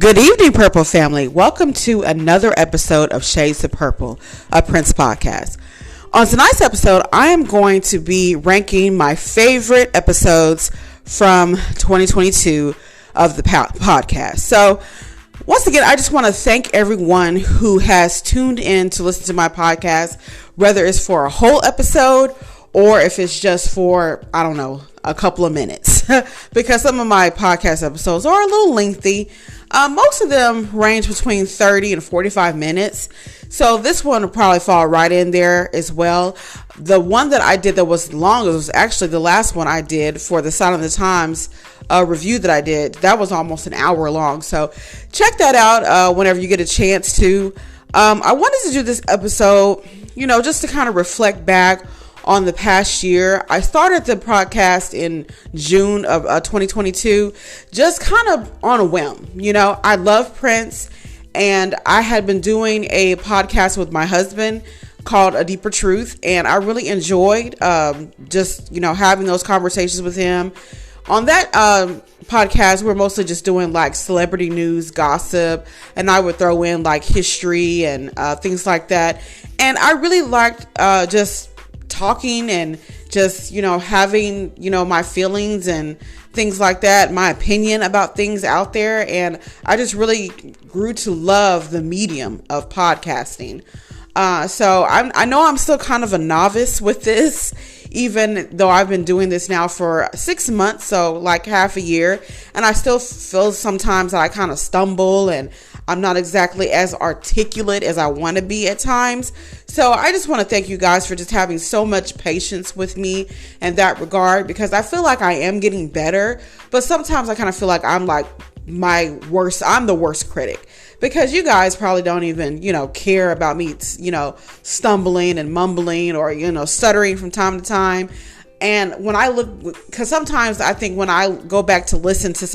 Good evening, Purple family. Welcome to another episode of Shades of Purple, a Prince podcast. On tonight's episode, I am going to be ranking my favorite episodes from 2022 of the podcast. So, once again, I just want to thank everyone who has tuned in to listen to my podcast, whether it's for a whole episode or if it's just for, I don't know, a couple of minutes, because some of my podcast episodes are a little lengthy. Most of them range between 30 and 45 minutes. So this one will probably fall right in there as well. The one that I did that was longest was actually the last one I did for the Sign of the Times review that I did. That was almost an hour long. So check that out whenever you get a chance to. I wanted to do this episode, just to kind of reflect back on the past year. I started the podcast in June of 2022, just kind of on a whim. I love Prince, and I had been doing a podcast with my husband called A Deeper Truth, and I really enjoyed just having those conversations with him. On that podcast, we're mostly just doing like celebrity news, gossip, and I would throw in like history and things like that. And I really liked just talking and just having my feelings and things like that, my opinion about things out there, and I just really grew to love the medium of podcasting. So I know I'm still kind of a novice with this, even though I've been doing this now for 6 months, so like half a year, and I still feel sometimes that I kind of stumble and I'm not exactly as articulate as I want to be at times. So I just want to thank you guys for just having so much patience with me in that regard, because I feel like I am getting better, but sometimes I kind of feel like I'm like I'm the worst critic, because you guys probably don't even, care about me, stumbling and mumbling or, stuttering from time to time. And when I look, because sometimes I think when I go back to listen to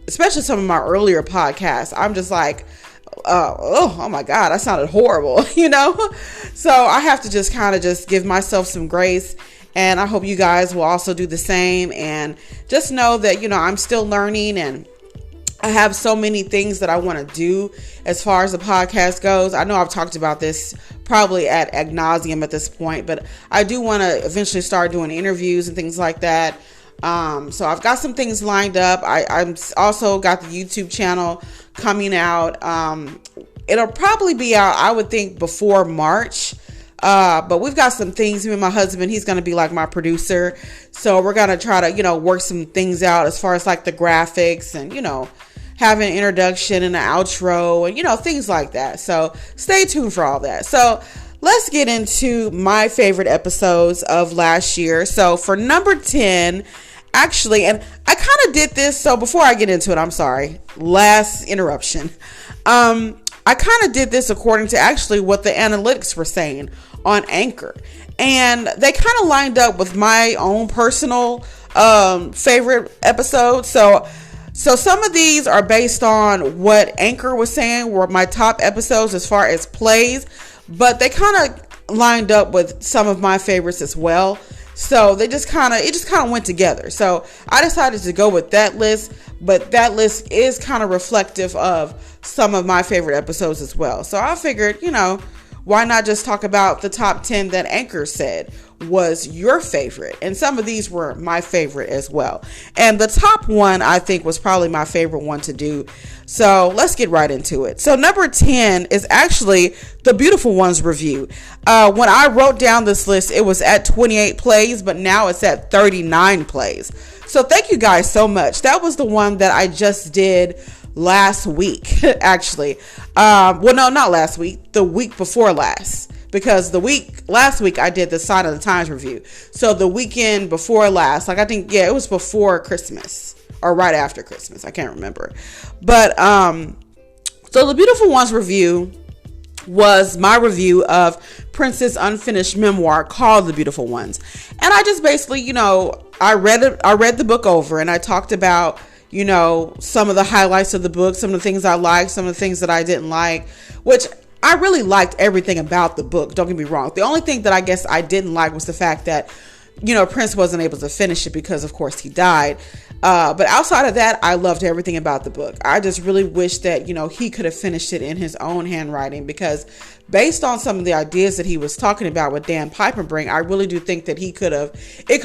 especially some of my earlier podcasts, I'm just like, oh my God, I sounded horrible, So I have to just kind of just give myself some grace. And I hope you guys will also do the same. And just know that, I'm still learning, and I have so many things that I want to do as far as the podcast goes. I know I've talked about this probably ad nauseum at this point, but I do want to eventually start doing interviews and things like that. So I've got some things lined up. I'm also got the YouTube channel coming out. It'll probably be out, I would think, before March. But we've got some things. Me and my husband, he's going to be like my producer. So we're going to try to, work some things out as far as like the graphics and, have an introduction and an outro and, things like that. So stay tuned for all that. So let's get into my favorite episodes of last year. So for number 10, actually, and I kind of did this. So before I get into it, I'm sorry, last interruption. I kind of did this according to actually what the analytics were saying on Anchor. And they kind of lined up with my own personal favorite episodes. So some of these are based on what Anchor was saying were my top episodes as far as plays, but they kind of lined up with some of my favorites as well. So it just kind of went together. So I decided to go with that list, but that list is kind of reflective of some of my favorite episodes as well. So I figured, why not just talk about the top 10 that Anchor said was your favorite? And some of these were my favorite as well. And the top one, I think, was probably my favorite one to do. So let's get right into it. So number 10 is actually the Beautiful Ones review. When I wrote down this list, it was at 28 plays, but now it's at 39 plays. So thank you guys so much. That was the one that I just did last week, actually. Well, no, not last week, the week before last, because last week I did the Sign of the Times review. So the weekend before last, I think, it was before Christmas or right after Christmas. I can't remember. But, so the Beautiful Ones review was my review of Prince's unfinished memoir called The Beautiful Ones. And I just basically, I read the book over, and I talked about, some of the highlights of the book, some of the things I liked, some of the things that I didn't like, which I really liked everything about the book. Don't get me wrong. The only thing that I guess I didn't like was the fact that Prince wasn't able to finish it because, of course, he died. But outside of that, I loved everything about the book. I just really wish that, he could have finished it in his own handwriting, because based on some of the ideas that he was talking about with Dan Piepenbring, I really do think that it could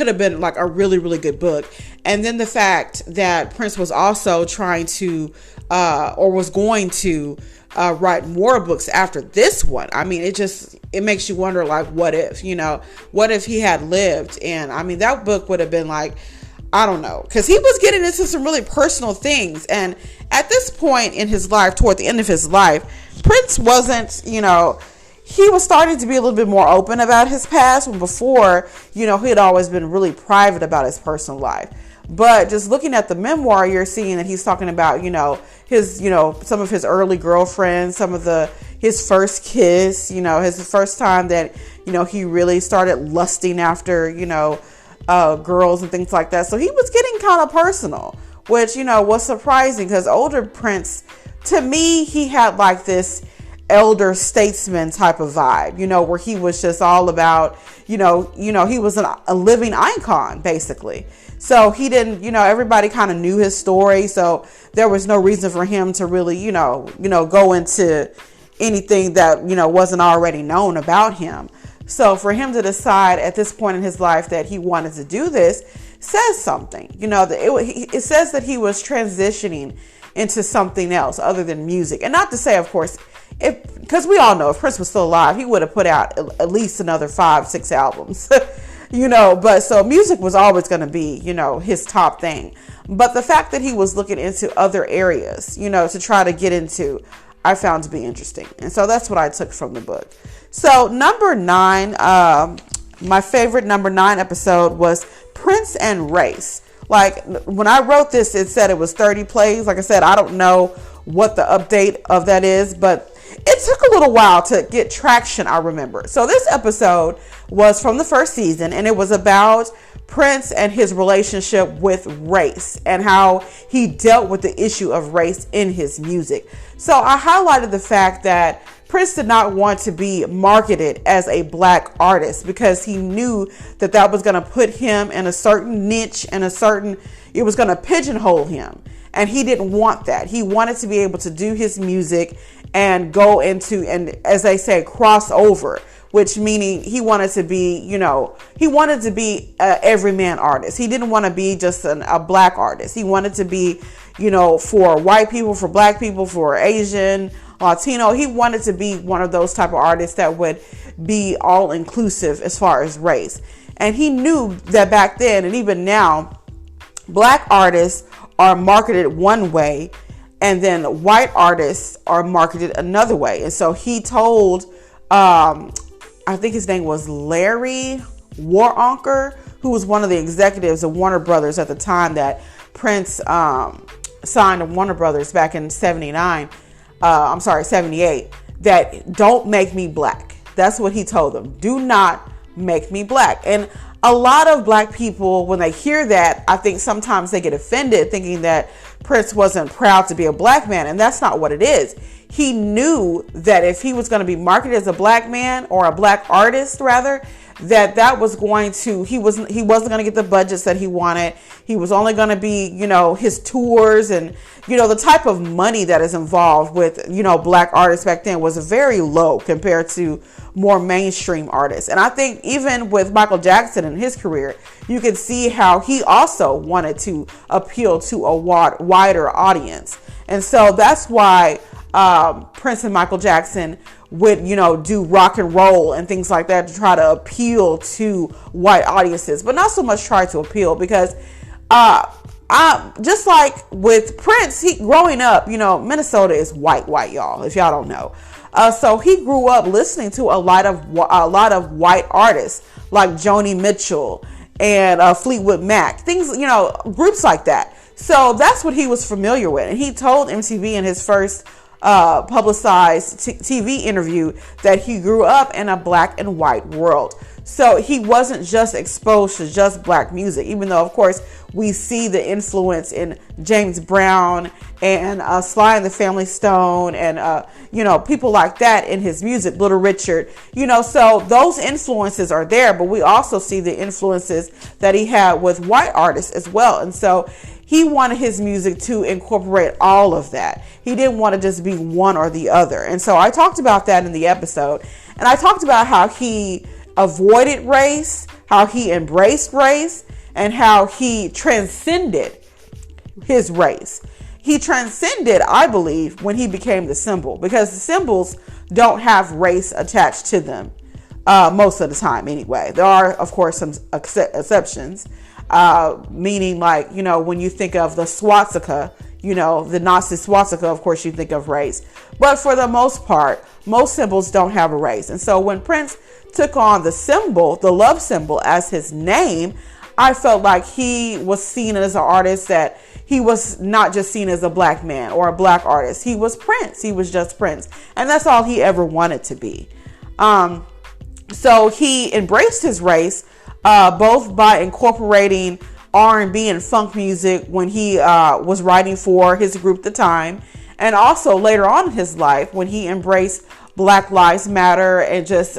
have been like a really, really good book. And then the fact that Prince was also trying to, or was going to, write more books after this one. I mean, it makes you wonder, like, what if he had lived? And I mean, that book would have been like, I don't know, because he was getting into some really personal things. And at this point in his life, toward the end of his life, Prince wasn't, he was starting to be a little bit more open about his past. When before, he had always been really private about his personal life. But just looking at the memoir, you're seeing that he's talking about, his, some of his early girlfriends, his first kiss, his first time that, he really started lusting after, girls and things like that. So he was getting kind of personal, which, was surprising, because older Prince, to me, he had like this elder statesman type of vibe, where he was just all about, he was a living icon, basically. So he didn't, everybody kind of knew his story. So there was no reason for him to really, go into anything that, wasn't already known about him. So for him to decide at this point in his life that he wanted to do this says something, it says that he was transitioning into something else other than music. And not to say, of course, because we all know if Prince was still alive, he would have put out at least another 5-6 albums. But so music was always going to be, his top thing. But the fact that he was looking into other areas, to try to get into, I found to be interesting. And so that's what I took from the book. So number 9, my favorite number 9 episode was Prince and Race. Like, when I wrote this, it said it was 30 plays. Like I said, I don't know what the update of that is, but it took a little while to get traction, I remember. So this episode was from the first season, and it was about Prince and his relationship with race and how he dealt with the issue of race in his music. So I highlighted the fact that Prince did not want to be marketed as a black artist, because he knew that that was going to put him in a certain niche and it was going to pigeonhole him. And he didn't want that. He wanted to be able to do his music and go into, and as they say, cross over, which meaning he wanted to be, a everyman artist. He didn't want to be just a black artist. He wanted to be, for white people, for black people, for Asian, Latino. He wanted to be one of those type of artists that would be all inclusive as far as race. And he knew that back then, and even now, black artists are marketed one way, and then white artists are marketed another way. And so he told, I think his name was Larry Waronker, who was one of the executives of Warner Brothers at the time that Prince signed to Warner Brothers back in 78, that don't make me black. That's what he told them. Do not make me black. And a lot of black people, when they hear that, I think sometimes they get offended thinking that Prince wasn't proud to be a black man. And that's not what it is. He knew that if he was going to be marketed as a black man, or a black artist rather, that was going to, he wasn't going to get the budgets that he wanted. He was only going to be, his tours and, the type of money that is involved with, black artists back then was very low compared to more mainstream artists. And I think even with Michael Jackson in his career, you can see how he also wanted to appeal to a wider audience. And so that's why Prince and Michael Jackson would, do rock and roll and things like that to try to appeal to white audiences, but not so much try to appeal, because just like with Prince, growing up, Minnesota is white, y'all, if y'all don't know. So he grew up listening to a lot of white artists like Joni Mitchell and Fleetwood Mac, things, groups like that. So that's what he was familiar with. And he told MTV in his first publicized TV interview that he grew up in a black and white world. So he wasn't just exposed to just black music, even though, of course, we see the influence in James Brown and Sly and the Family Stone and, people like that in his music, Little Richard, so those influences are there, but we also see the influences that he had with white artists as well. And so he wanted his music to incorporate all of that. He didn't want to just be one or the other. And so I talked about that in the episode. And I talked about how he avoided race, how he embraced race, and how he transcended his race. He transcended, I believe, when he became the symbol, because the symbols don't have race attached to them most of the time anyway. There are, of course, some exceptions, meaning like, when you think of the swastika, the Nazi swastika, of course, you think of race. But for the most part, most symbols don't have a race. And so when Prince took on the symbol, the love symbol, as his name, I felt like he was seen as an artist, that he was not just seen as a black man or a black artist. He was Prince. He was just Prince. And that's all he ever wanted to be. So he embraced his race, both by incorporating R&B and funk music when he was writing for his group at the time, and also later on in his life when he embraced Black Lives Matter and just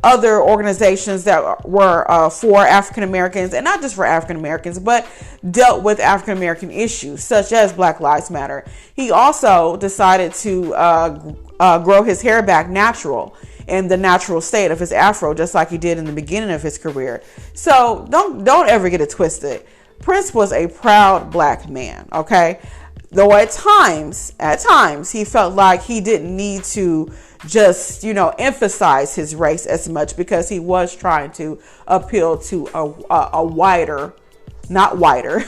other organizations that were for African Americans, and not just for African Americans, but dealt with African American issues such as Black Lives Matter. He also decided to grow his hair back natural, in the natural state of his afro, just like he did in the beginning of his career. So don't ever get it twisted. Prince was a proud black man, okay? Though at times he felt like he didn't need to just, emphasize his race as much, because he was trying to appeal to a wider, not wider,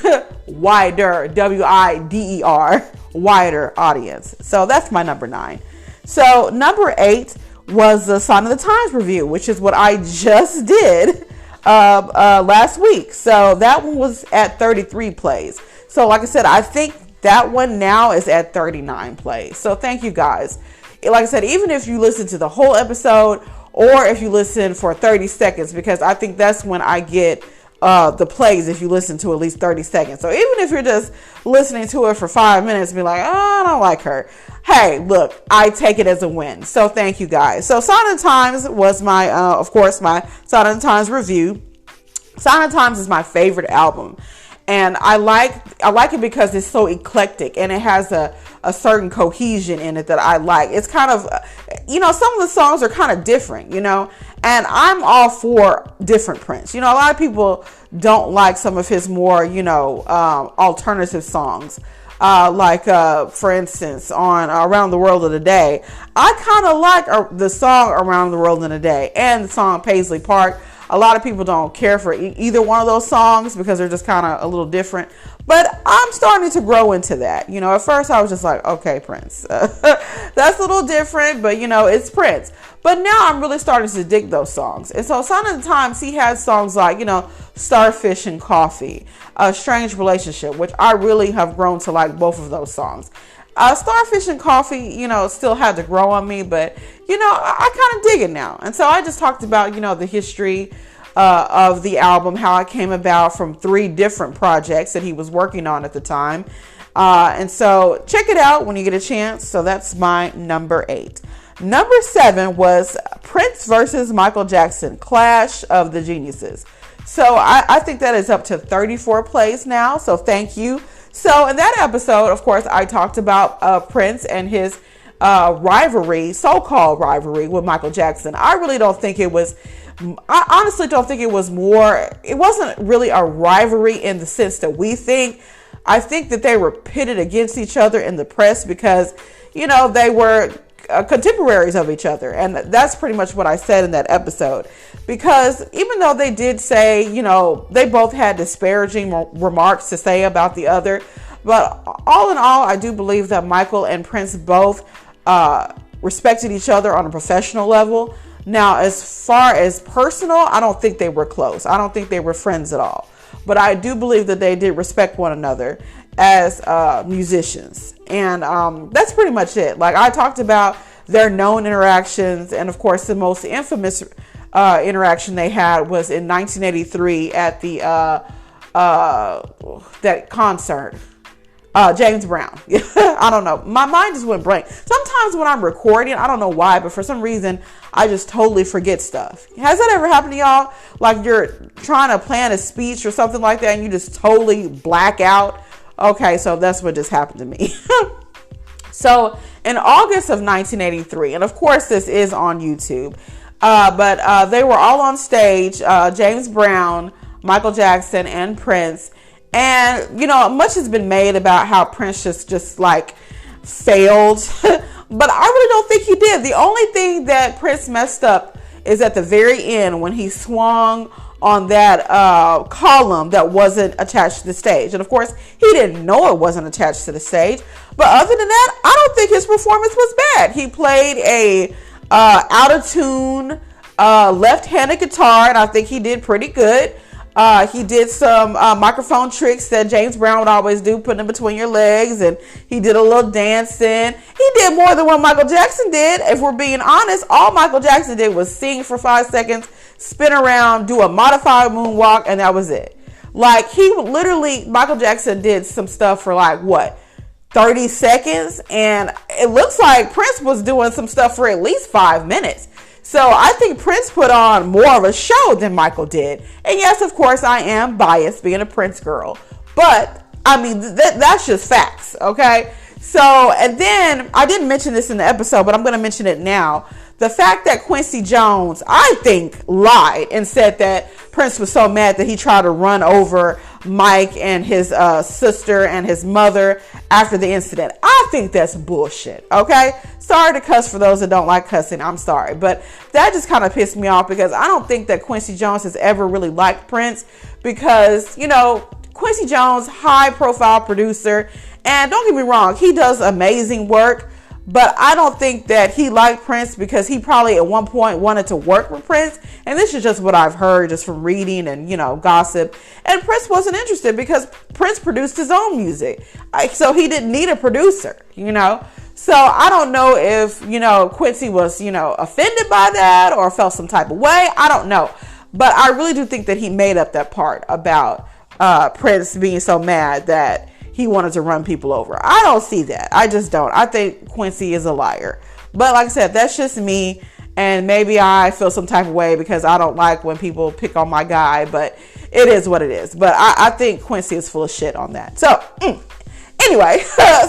wider, WIDER, wider audience. So that's my number 9. So number 8 was the Sign of the Times review, which is what I just did last week. So that one was at 33 plays. So like I said, I think that one now is at 39 plays. So thank you guys. Like I said, even if you listen to the whole episode, or if you listen for 30 seconds, because I think that's when I get the plays, if you listen to at least 30 seconds. So even if you're just listening to it for 5 minutes and be like, oh, I don't like her. Hey, look, I take it as a win. So thank you guys. So Sign of the Times was my, of course, my Sign of the Times review. Sign of the Times is my favorite album. And I like it because it's so eclectic, and it has a certain cohesion in it that I like. It's kind of, some of the songs are kind of different, and I'm all for different Prince. A lot of people don't like some of his more, alternative songs. For instance, on Around the World in a Day. I kind of like the song Around the World in a Day and the song Paisley Park. A lot of people don't care for either one of those songs because they're just kind of a little different. But I'm starting to grow into that. At first I was just like, okay, Prince. That's a little different, but it's Prince. But now I'm really starting to dig those songs. And so Sign of the Times, he had songs like, Starfish and Coffee, A Strange Relationship, which I really have grown to like both of those songs. Starfish and Coffee, still had to grow on me, but, I kind of dig it now. And so I just talked about, the history of the album, how it came about from 3 different projects that he was working on at the time. And so check it out when you get a chance. So that's my number 8. Number 7 was Prince versus Michael Jackson, Clash of the Geniuses. So I think that is up to 34 plays now. So thank you. So in that episode, of course, I talked about Prince and his rivalry, so-called rivalry with Michael Jackson. I honestly don't think it was it wasn't really a rivalry in the sense that we think. I think that they were pitted against each other in the press because, they were contemporaries of each other. And that's pretty much what I said in that episode. Because even though they did say, they both had disparaging remarks to say about the other, but all in all, I do believe that Michael and Prince both respected each other on a professional level. Now, as far as personal, I don't think they were close. I don't think they were friends at all. But I do believe that they did respect one another as musicians. And that's pretty much it. Like I talked about their known interactions. And of course, the most infamous interaction they had was in 1983 at the that concert. James Brown. I don't know. My mind just went blank. Sometimes when I'm recording, I don't know why, but for some reason, I just totally forget stuff. Has that ever happened to y'all? Like you're trying to plan a speech or something like that and you just totally black out? Okay, so that's what just happened to me. So in August of 1983, and of course this is on YouTube, but they were all on stage, James Brown, Michael Jackson, and Prince. And, you know, much has been made about how Prince just like failed, but I really don't think he did. The only thing that Prince messed up is at the very end when he swung on that column that wasn't attached to the stage. And of course, he didn't know it wasn't attached to the stage. But other than that, I don't think his performance was bad. He played a out of tune left-handed guitar, and I think he did pretty good. He did some microphone tricks that James Brown would always do, putting them between your legs, and he did a little dancing. He did more than what Michael Jackson did. If we're being honest, all Michael Jackson did was sing for 5 seconds, spin around, do a modified moonwalk, and that was it. Like, he literally, Michael Jackson did some stuff for like, 30 seconds? And it looks like Prince was doing some stuff for at least 5 minutes. So I think Prince put on more of a show than Michael did. And yes, of course, I am biased being a Prince girl. But, I mean, that's just facts, okay? So, and then, I didn't mention this in the episode, but I'm going to mention it now. The fact that Quincy Jones, I think, lied and said that Prince was so mad that he tried to run over Mike and his sister and his mother after the incident. I think that's bullshit, okay? Sorry to cuss for those that don't like cussing. I'm sorry. But that just kind of pissed me off because I don't think that Quincy Jones has ever really liked Prince because, you know, Quincy Jones, high profile producer. And don't get me wrong, he does amazing work. But I don't think that he liked Prince because he probably at one point wanted to work with Prince. And this is just what I've heard just from reading and, you know, gossip. And Prince wasn't interested because Prince produced his own music. So he didn't need a producer, you know. So I don't know if, you know, Quincy was, you know, offended by that or felt some type of way. I don't know. But I really do think that he made up that part about Prince being so mad that he wanted to run people over. I don't see that. I just don't. I think Quincy is a liar. But like I said, that's just me. And maybe I feel some type of way because I don't like when people pick on my guy. But it is what it is. But I think Quincy is full of shit on that. So anyway,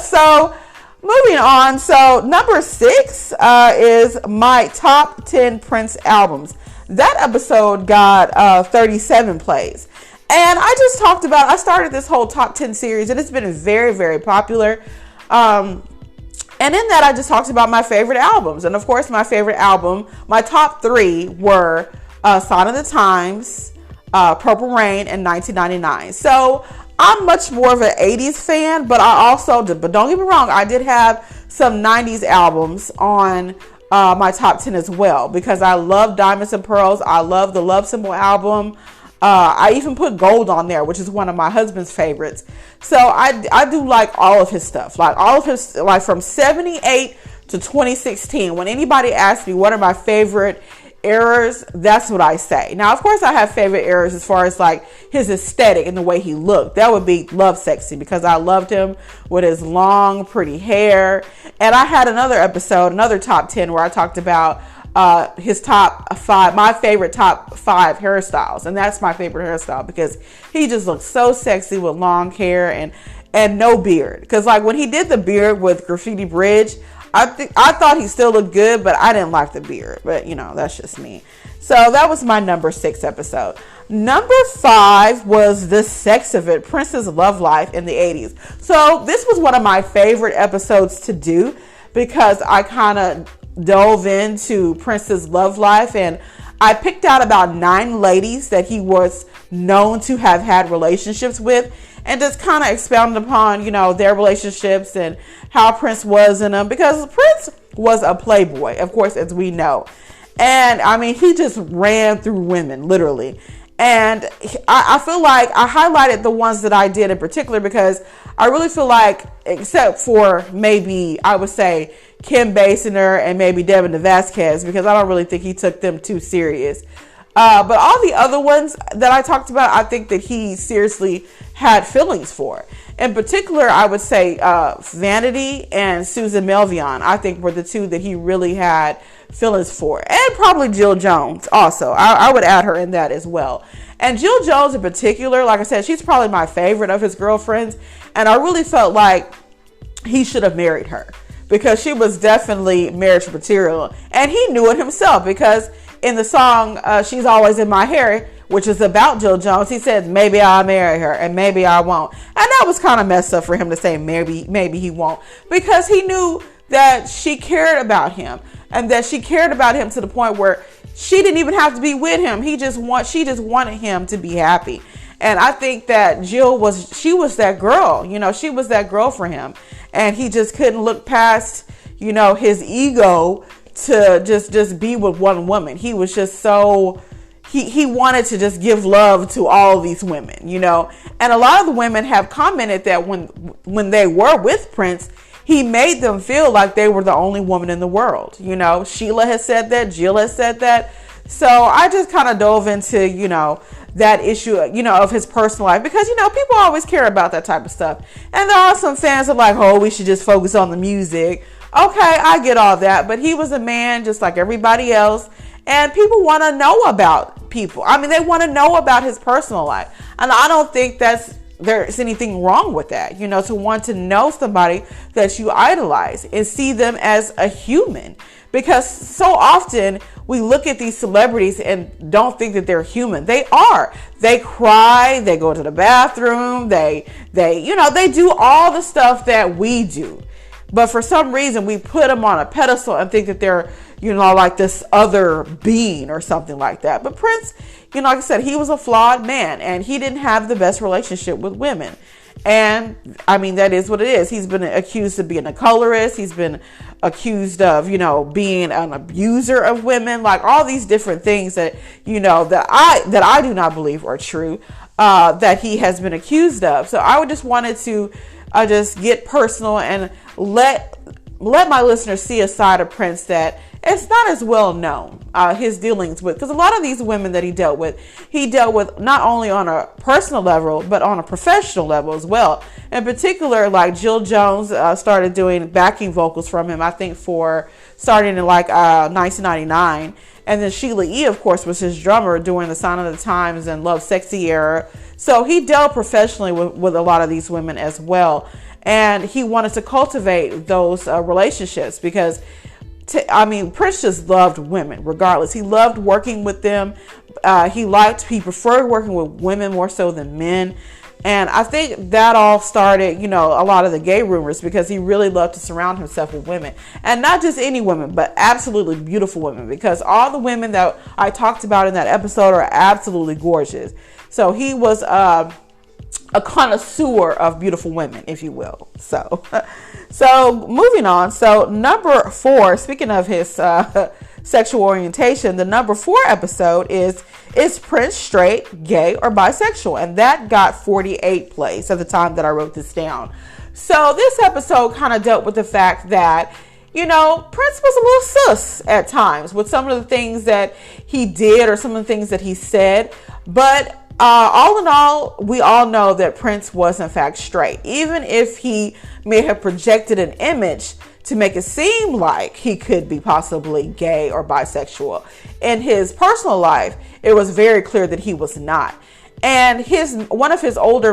so moving on. So number 6 is my top 10 Prince albums. That episode got 37 plays. And I just talked about, I started this whole top 10 series and it's been very, very popular. And in that, I just talked about my favorite albums. And of course, my favorite album, my top 3 were Sign of the Times, Purple Rain, and 1999. So I'm much more of an 80s fan, but I also did, but don't get me wrong, I did have some 90s albums on my top 10 as well because I love Diamonds and Pearls. I love the Love Symbol album. I even put Gold on there, which is one of my husband's favorites. So I do like all of his stuff, like all of his, like from 78 to 2016. When anybody asks me what are my favorite eras, that's what I say. Now, of course, I have favorite eras as far as like his aesthetic and the way he looked. That would be Love Sexy because I loved him with his long, pretty hair. And I had another episode, another top 10 where I talked about his top 5, my favorite top 5 hairstyles. And that's my favorite hairstyle because he just looks so sexy with long hair and no beard. Because like when he did the beard with Graffiti Bridge, I thought he still looked good, but I didn't like the beard. But you know, that's just me. So that was my number 6 episode. Number 5 was The Sex of It, Prince's love life in the 80s. So this was one of my favorite episodes to do because I kind of dove into Prince's love life, and I picked out about 9 ladies that he was known to have had relationships with, and just kind of expounded upon, you know, their relationships and how Prince was in them, because Prince was a playboy, of course, as we know. And I mean, he just ran through women, literally. And I feel like I highlighted the ones that I did in particular because I really feel like, except for maybe, I would say, Kim Basinger and maybe Devin Vasquez, because I don't really think he took them too serious. But all the other ones that I talked about, I think that he seriously had feelings for. In particular, I would say Vanity and Susan Melvion, I think were the two that he really had feelings for. And probably Jill Jones also. I would add her in that as well. And Jill Jones in particular, like I said, she's probably my favorite of his girlfriends. And I really felt like he should have married her because she was definitely marriage material. And he knew it himself because in the song, She's Always in My Hair, which is about Jill Jones, he says, maybe I'll marry her and maybe I won't. And that was kind of messed up for him to say maybe he won't, because he knew that she cared about him and that she cared about him to the point where she didn't even have to be with him. She just wanted him to be happy. And I think that Jill was that girl, she was that girl for him. And he just couldn't look past, his ego to just be with one woman. He was just so, he wanted to just give love to all these women, and a lot of the women have commented that when they were with Prince, he made them feel like they were the only woman in the world. Sheila has said that, Jill has said that. So I just kind of dove into, that issue, of his personal life, because, people always care about that type of stuff. And there are some fans that are like, oh, we should just focus on the music. Okay, I get all that, but he was a man just like everybody else, and people want to know about people. I mean, they want to know about his personal life, and I don't think there's anything wrong with that, to want to know somebody that you idolize and see them as a human, because so often we look at these celebrities and don't think that they're human. They are. They cry, they go to the bathroom, they do all the stuff that we do. But for some reason, we put them on a pedestal and think that they're, like this other being or something like that. But Prince, like I said, he was a flawed man and he didn't have the best relationship with women. And I mean, that is what it is. He's been accused of being a colorist. He's been accused of, being an abuser of women, like all these different things that, that I do not believe are true, that he has been accused of. So I just wanted to just get personal and let my listeners see a side of Prince that it's not as well known, his dealings with, because a lot of these women that he dealt with not only on a personal level, but on a professional level as well. In particular, like Jill Jones started doing backing vocals from him, I think starting in 1999. And then Sheila E., of course, was his drummer during the Sign of the Times and Love Sexy era. So he dealt professionally with a lot of these women as well. And he wanted to cultivate those relationships because, Prince just loved women regardless. He loved working with them. He preferred working with women more so than men. And I think that all started, a lot of the gay rumors, because he really loved to surround himself with women. And not just any women, but absolutely beautiful women, because all the women that I talked about in that episode are absolutely gorgeous. So he was a connoisseur of beautiful women, if you will. So moving on. So number 4, speaking of his sexual orientation, the number 4 episode is Prince straight, gay, or bisexual? And that got 48 plays at the time that I wrote this down. So this episode kind of dealt with the fact that, Prince was a little sus at times with some of the things that he did or some of the things that he said. But all in all, we all know that Prince was in fact straight, even if he may have projected an image to make it seem like he could be possibly gay or bisexual. In his personal life, it was very clear that he was not. And one of his old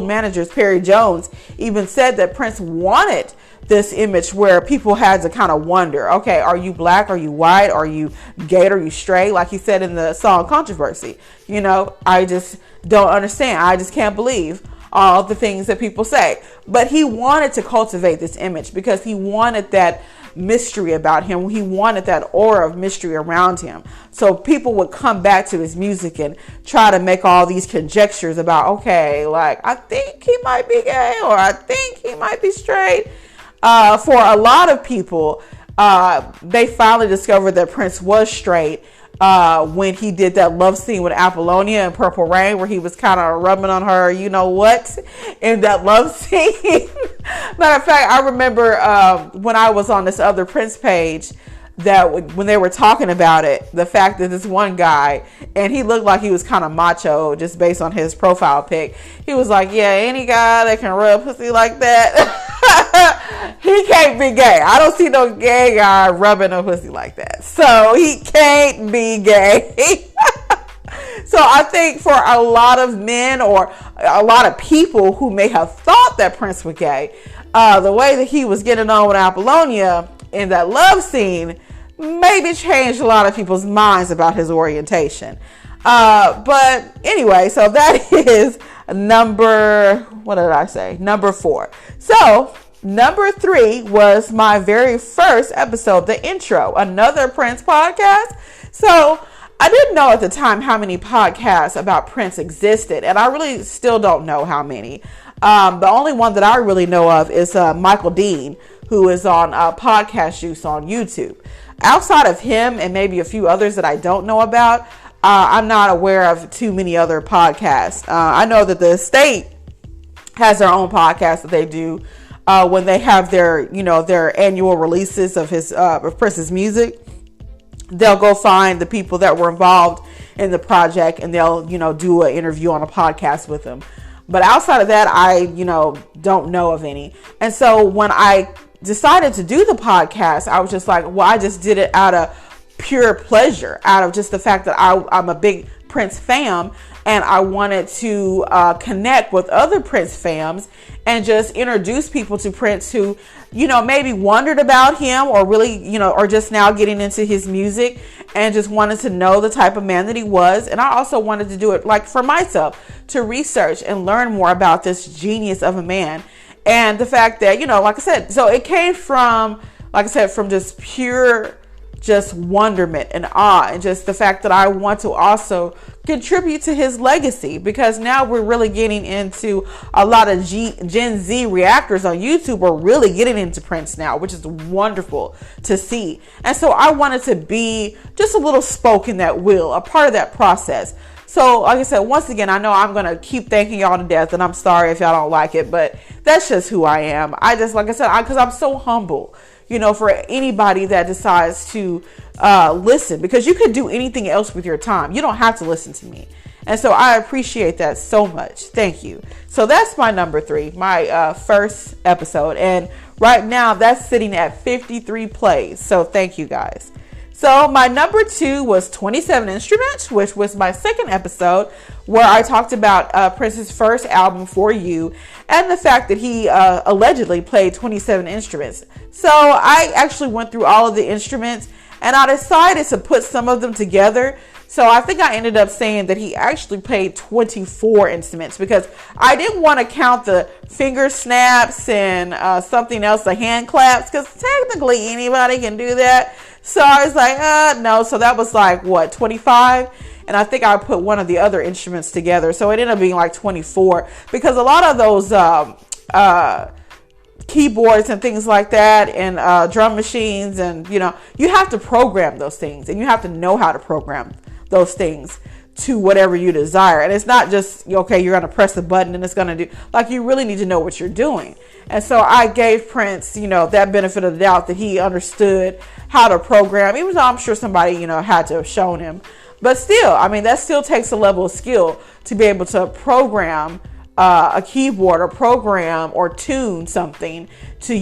managers, Perry Jones, even said that Prince wanted this image where people had to kind of wonder, okay, are you black? Are you white? Are you gay? Are you straight? Like he said in the song Controversy, I just don't understand. I just can't believe all the things that people say. But he wanted to cultivate this image because he wanted that mystery about him. He wanted that aura of mystery around him. So people would come back to his music and try to make all these conjectures about, okay, like, I think he might be gay or I think he might be straight. For a lot of people, they finally discovered that Prince was straight when he did that love scene with Apollonia in Purple Rain, where he was kind of rubbing on her, you know what, in that love scene. Matter of fact, I remember when I was on this other Prince page, that when they were talking about it, the fact that this one guy, and he looked like he was kind of macho just based on his profile pic, he was like, yeah, any guy that can rub pussy like that, he can't be gay. I don't see no gay guy rubbing a pussy like that, so he can't be gay. So I think for a lot of men, or a lot of people who may have thought that Prince was gay, the way that he was getting on with Apollonia in that love scene maybe changed a lot of people's minds about his orientation. But anyway, so that is number 4. So number 3 was my very first episode, the intro, another Prince podcast. So I didn't know at the time how many podcasts about Prince existed, and I really still don't know how many. The only one that I really know of is Michael Dean, who is on Podcast Juice on YouTube. Outside of him and maybe a few others that I don't know about, I'm not aware of too many other podcasts. I know that the Estate has their own podcast that they do when they have their, their annual releases of of Prince's music. They'll go find the people that were involved in the project, and they'll, do an interview on a podcast with them. But outside of that, I, don't know of any. And so when I decided to do the podcast, I was just like, well, I just did it out of pure pleasure, out of just the fact that I'm a big Prince fan, and I wanted to connect with other Prince fans and just introduce people to Prince who, maybe wondered about him, or really, or just now getting into his music and just wanted to know the type of man that he was. And I also wanted to do it like for myself, to research and learn more about this genius of a man. And the fact that, like I said, so it came from, like I said, from just pure, just wonderment and awe, and just the fact that I want to also contribute to his legacy, because now we're really getting into a lot of Gen Z reactors on YouTube are really getting into Prince now, which is wonderful to see. And so I wanted to be just a little spoke in that wheel, a part of that process. So, like I said, once again, I know I'm going to keep thanking y'all to death, and I'm sorry if y'all don't like it, but that's just who I am. I just, like I said, because I'm so humble, for anybody that decides to listen, because you could do anything else with your time. You don't have to listen to me. And so I appreciate that so much. Thank you. So that's my number 3, my first episode. And right now that's sitting at 53 plays. So thank you guys. So my number 2 was 27 Instruments, which was my second episode, where I talked about Prince's first album, For You, and the fact that he allegedly played 27 instruments. So I actually went through all of the instruments, and I decided to put some of them together. So I think I ended up saying that he actually played 24 instruments, because I didn't want to count the finger snaps and something else, the hand claps, because technically anybody can do that. So I was like, no. So that was like, 25? And I think I put one of the other instruments together. So it ended up being like 24, because a lot of those keyboards and things like that, and drum machines, and, you have to program those things, and you have to know how to program those things to whatever you desire. And it's not just, okay, you're going to press the button and it's going to do, like, you really need to know what you're doing. And so I gave Prince, that benefit of the doubt, that he understood how to program, even though I'm sure somebody, had to have shown him. But still, that still takes a level of skill to be able to program a keyboard, or program or tune something to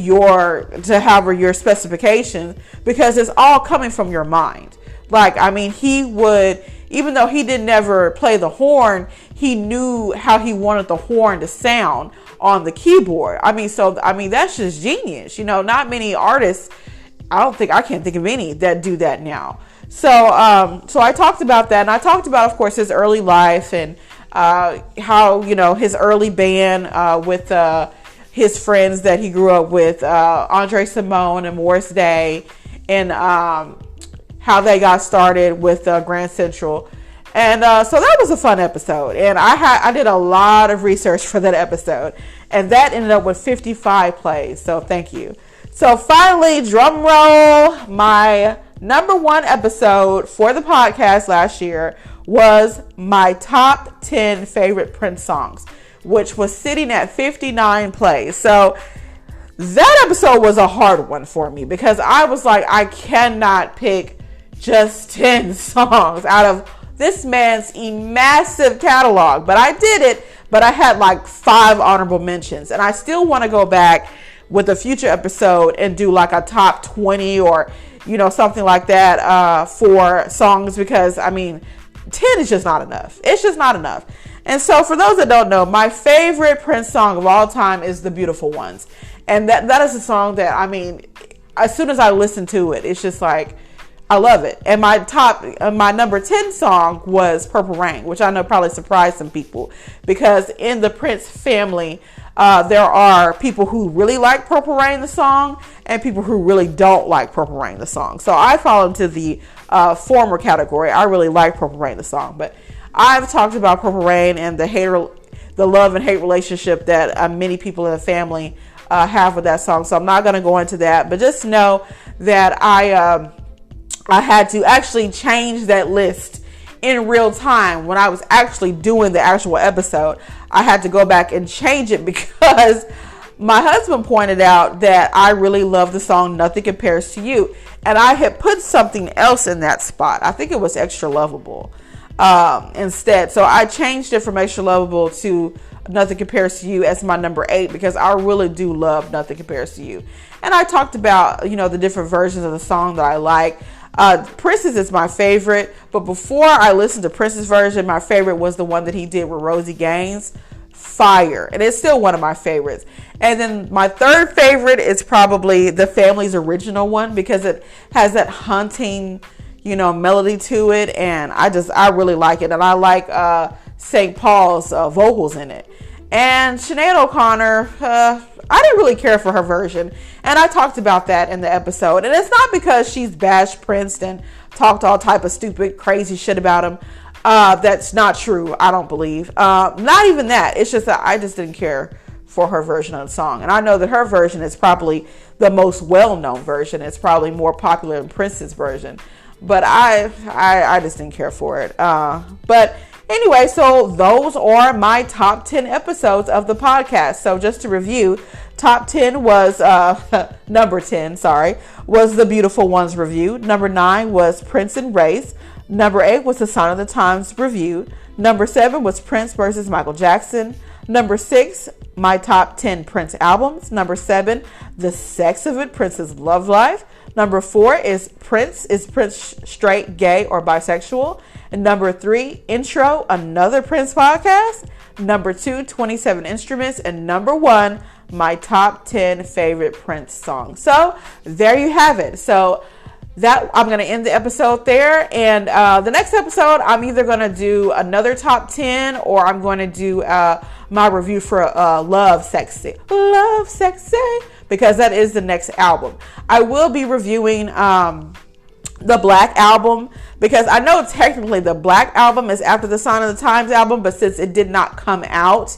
however your specifications, because it's all coming from your mind. Like, he would, even though he didn't ever play the horn, he knew how he wanted the horn to sound on the keyboard. That's just genius. Not many artists, I can't think of any that do that now. So I talked about that, and I talked about, of course, his early life, and how, his early band with his friends that he grew up with, Andre Simone and Morris Day, and how they got started with Grand Central. And so that was a fun episode, and I did a lot of research for that episode, and that ended up with 55 plays. So thank you. So finally, drum roll, my number one episode for the podcast last year was my top 10 favorite Prince songs, which was sitting at 59 plays. So that episode was a hard one for me because I was like, I cannot pick just 10 songs out of this man's massive catalog. But I did it, but I had like 5 honorable mentions. And I still want to go back with a future episode and do like a top 20 or, you know, something like that for songs, because I mean, 10 is just not enough. It's just not enough. And so for those that don't know, my favorite Prince song of all time is The Beautiful Ones. And that is a song that, I mean, as soon as I listen to it, it's just like, I love it. And my number 10 song was Purple Rain, which I know probably surprised some people, because in the Prince family, there are people who really like Purple Rain, the song, and people who really don't like Purple Rain, the song. So I fall into the former category. I really like Purple Rain, the song. But I've talked about Purple Rain and the love and hate relationship that many people in the family have with that song. So I'm not going to go into that. But just know that I had to actually change that list in real time when I was actually doing the actual episode. I had to go back and change it because my husband pointed out that I really love the song Nothing Compares to You, and I had put something else in that spot. I think it was Extra Lovable instead. So I changed it from Extra Lovable to Nothing Compares to You as my number 8, because I really do love Nothing Compares to You. And I talked about, you know, the different versions of the song that I like. Prince's is my favorite, but before I listened to Prince's version, my favorite was the one that he did with Rosie Gaines. Fire. And it's still one of my favorites. And then my third favorite is probably the family's original one, because it has that haunting, you know, melody to it, and I really like it. And I like St. Paul's vocals in it. And Sinead O'Connor, I didn't really care for her version, and I talked about that in the episode. And it's not because she's bashed Prince and talked all type of stupid, crazy shit about him. That's not true, I don't believe. Not even that. It's just that I just didn't care for her version of the song. And I know that her version is probably the most well-known version. It's probably more popular than Prince's version. But I just didn't care for it. But anyway, so those are my top 10 episodes of the podcast. So just to review, top 10 was, number 10, was The Beautiful Ones review. Number 9 was Prince and Race. Number 8 was the Sign of the Times review. Number 7 was Prince versus Michael Jackson. Number 6, my top 10 Prince albums. Number 7, The Sex of It, Prince's Love Life. Number 4 is Prince straight, gay, or bisexual? And number 3, Intro, another Prince podcast. Number 2, 27 Instruments. And number 1, my top 10 favorite Prince songs. So there you have it. So that I'm going to end the episode there. And the next episode, I'm either going to do another top 10, or I'm going to do my review for Love Sexy, because that is the next album. I will be reviewing the Black Album, because I know technically the Black Album is after the Sign of the Times album, but since it did not come out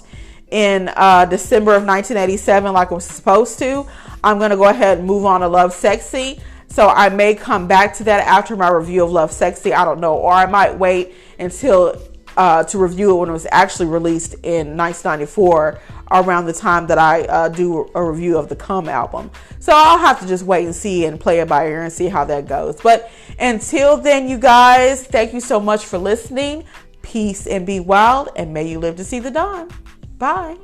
in December of 1987 like it was supposed to, I'm going to go ahead and move on to Love Sexy. So I may come back to that after my review of Love Sexy. I don't know. Or I might wait until to review it when it was actually released in 1994, around the time that I do a review of the Come album. So I'll have to just wait and see and play it by ear and see how that goes. But until then, you guys, thank you so much for listening. Peace and be wild, and may you live to see the dawn. Bye.